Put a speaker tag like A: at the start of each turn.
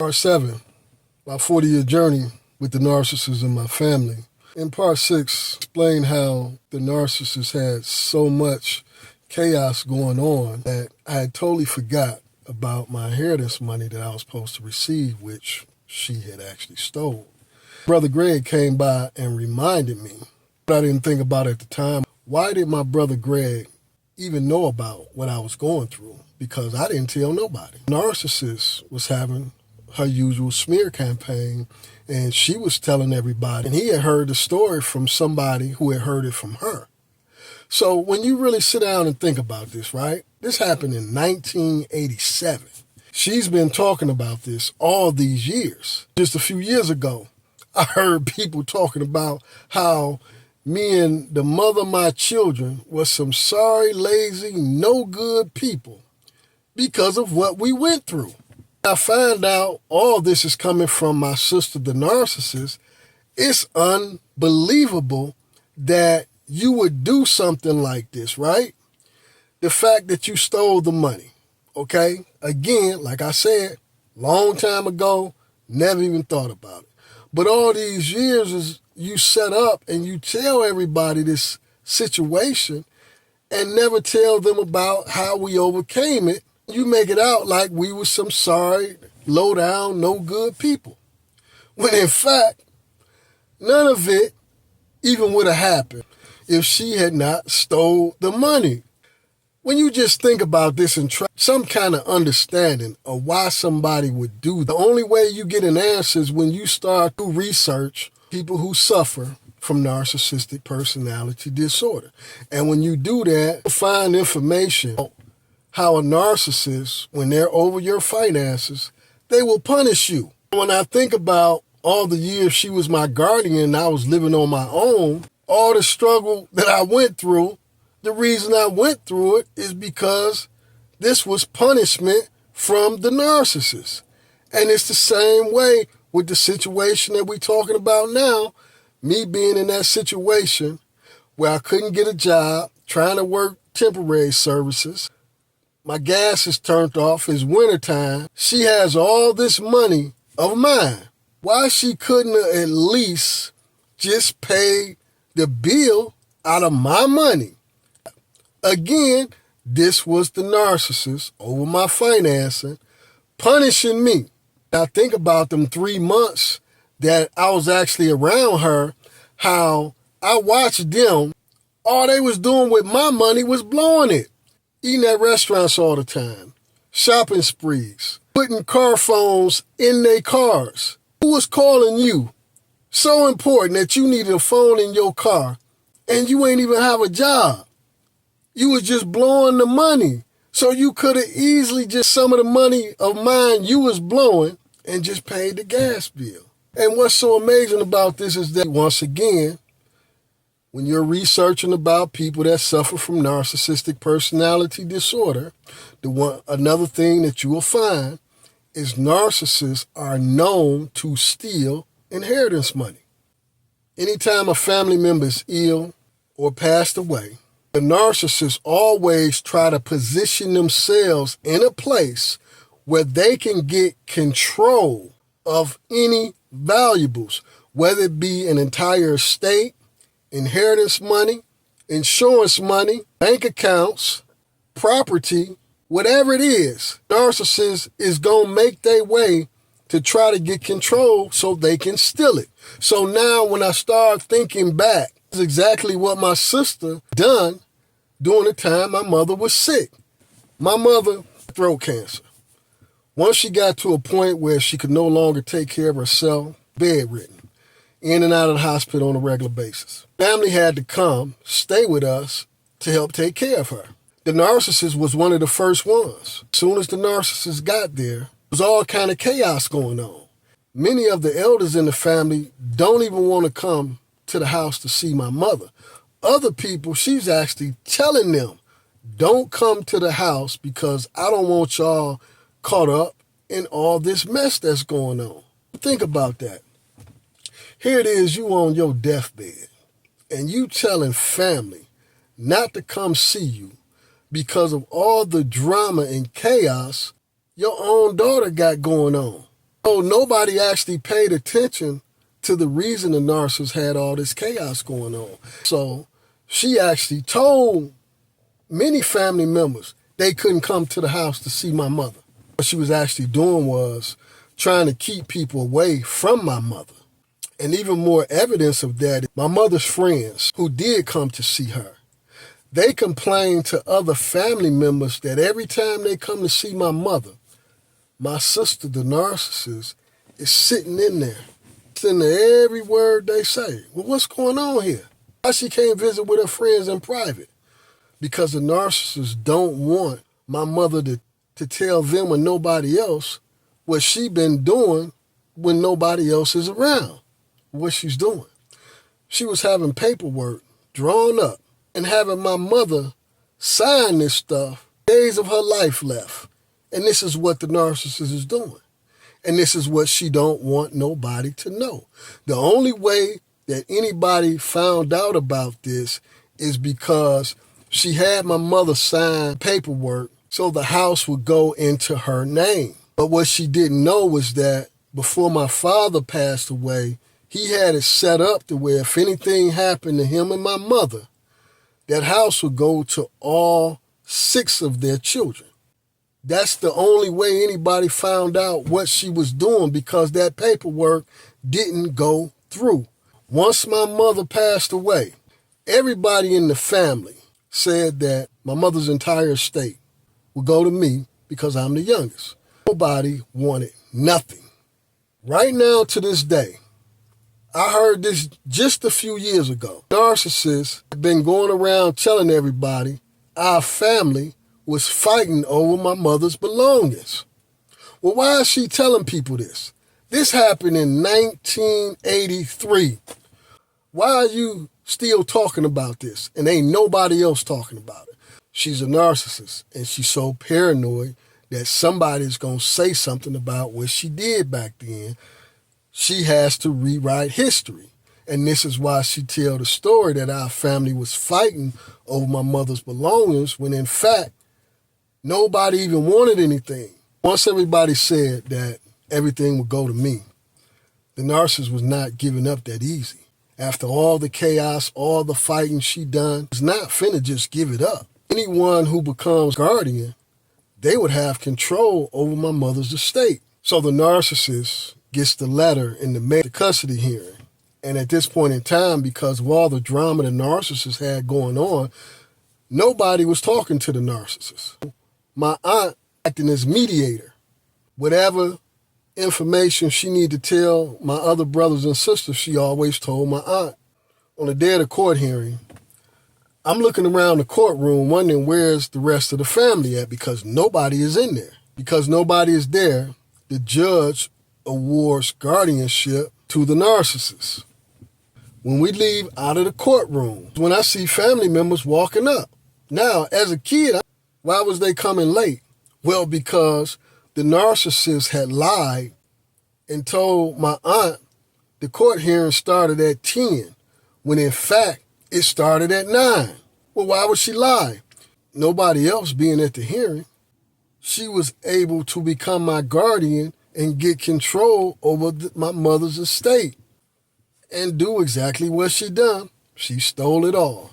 A: Part 7, my 40-year journey with the narcissist in my family. In part 6, explain how the narcissist had so much chaos going on that I had totally forgot about my inheritance money that I was supposed to receive, which she had actually stole. Brother Greg came by and reminded me what I didn't think about at the time. Why did my brother Greg even know about what I was going through? Because I didn't tell nobody. Narcissist was having her usual smear campaign, and she was telling everybody. And he had heard the story from somebody who had heard it from her. So when you really sit down and think about this, right? This happened in 1987. She's been talking about this all these years. Just a few years ago, I heard people talking about how me and the mother of my children was some sorry, lazy, no good people because of what we went through. I find out all this is coming from my sister, the narcissist. It's unbelievable that you would do something like this, right? The fact that you stole the money, okay? Again, like I said, long time ago, never even thought about it. But all these years is you set up and you tell everybody this situation and never tell them about how we overcame it. You make it out like we were some sorry, low down, no good people. When in fact, none of it even would have happened if she had not stole the money. When you just think about this and try some kind of understanding of why somebody would do, the only way you get an answer is when you start to research people who suffer from narcissistic personality disorder. And when you do that, you find information how a narcissist, when they're over your finances, they will punish you. When I think about all the years she was my guardian and I was living on my own, all the struggle that I went through, the reason I went through it is because this was punishment from the narcissist. And it's the same way with the situation that we're talking about now, me being in that situation where I couldn't get a job, trying to work temporary services. My gas is turned off, it's wintertime. She has all this money of mine. Why she couldn't at least just pay the bill out of my money? Again, this was the narcissist over my financing, punishing me. I think about them 3 months that I was actually around her, how I watched them. All they was doing with my money was blowing it. Eating at restaurants all the time, shopping sprees, putting car phones in their cars. Who was calling you? So important that you needed a phone in your car and you ain't even have a job. You was just blowing the money. So you could have easily just some of the money of mine you was blowing and just paid the gas bill. And what's so amazing about this is that, once again, when you're researching about people that suffer from narcissistic personality disorder, another thing that you will find is narcissists are known to steal inheritance money. Anytime a family member is ill or passed away, the narcissists always try to position themselves in a place where they can get control of any valuables, whether it be an entire estate, inheritance money, insurance money, bank accounts, property, whatever it is. Narcissists is going to make their way to try to get control so they can steal it. So now when I start thinking back, this is exactly what my sister done during the time my mother was sick. My mother, throat cancer. Once she got to a point where she could no longer take care of herself, bedridden, in and out of the hospital on a regular basis. Family had to come, stay with us to help take care of her. The narcissist was one of the first ones. As soon as the narcissist got there, there was all kind of chaos going on. Many of the elders in the family don't even want to come to the house to see my mother. Other people, she's actually telling them, don't come to the house because I don't want y'all caught up in all this mess that's going on. Think about that. Here it is, you on your deathbed, and you telling family not to come see you because of all the drama and chaos your own daughter got going on. So nobody actually paid attention to the reason the narcissist had all this chaos going on. So she actually told many family members they couldn't come to the house to see my mother. What she was actually doing was trying to keep people away from my mother. And even more evidence of that, my mother's friends who did come to see her, they complained to other family members that every time they come to see my mother, my sister, the narcissist, is sitting in there, listening to every word they say. Well, what's going on here? Why she can't visit with her friends in private? Because the narcissists don't want my mother to tell them or nobody else what she been doing when nobody else is around, what she's doing. She was having paperwork drawn up and having my mother sign this stuff, days of her life left. And this is what the narcissist is doing. And this is what she don't want nobody to know. The only way that anybody found out about this is because she had my mother sign paperwork so the house would go into her name. But what she didn't know was that before my father passed away, he had it set up to where if anything happened to him and my mother, that house would go to all 6 of their children. That's the only way anybody found out what she was doing, because that paperwork didn't go through. Once my mother passed away, everybody in the family said that my mother's entire estate would go to me because I'm the youngest. Nobody wanted nothing. Right now to this day, I heard this just a few years ago. Narcissists have been going around telling everybody our family was fighting over my mother's belongings. Well, why is she telling people this? This happened in 1983. Why are you still talking about this and ain't nobody else talking about it? She's a narcissist, and she's so paranoid that somebody's going to say something about what she did back then. She has to rewrite history. And this is why she tells the story that our family was fighting over my mother's belongings when in fact, nobody even wanted anything. Once everybody said that everything would go to me, the narcissist was not giving up that easy. After all the chaos, all the fighting she done, was not finna just give it up. Anyone who becomes guardian, they would have control over my mother's estate. So the narcissist gets the letter in the custody hearing. And at this point in time, because of all the drama the narcissist had going on, nobody was talking to the narcissist. My aunt acting as mediator. Whatever information she needed to tell my other brothers and sisters, she always told my aunt. On the day of the court hearing, I'm looking around the courtroom wondering where's the rest of the family at, because nobody is in there. Because nobody is there, the judge awards guardianship to the narcissist. When we leave out of the courtroom, when I see family members walking up. Now, as a kid, why was they coming late? Well, because the narcissist had lied and told my aunt the court hearing started at 10, when in fact it started at 9. Well, why would she lie? Nobody else being at the hearing, she was able to become my guardian and get control over my mother's estate and do exactly what she done. She stole it all.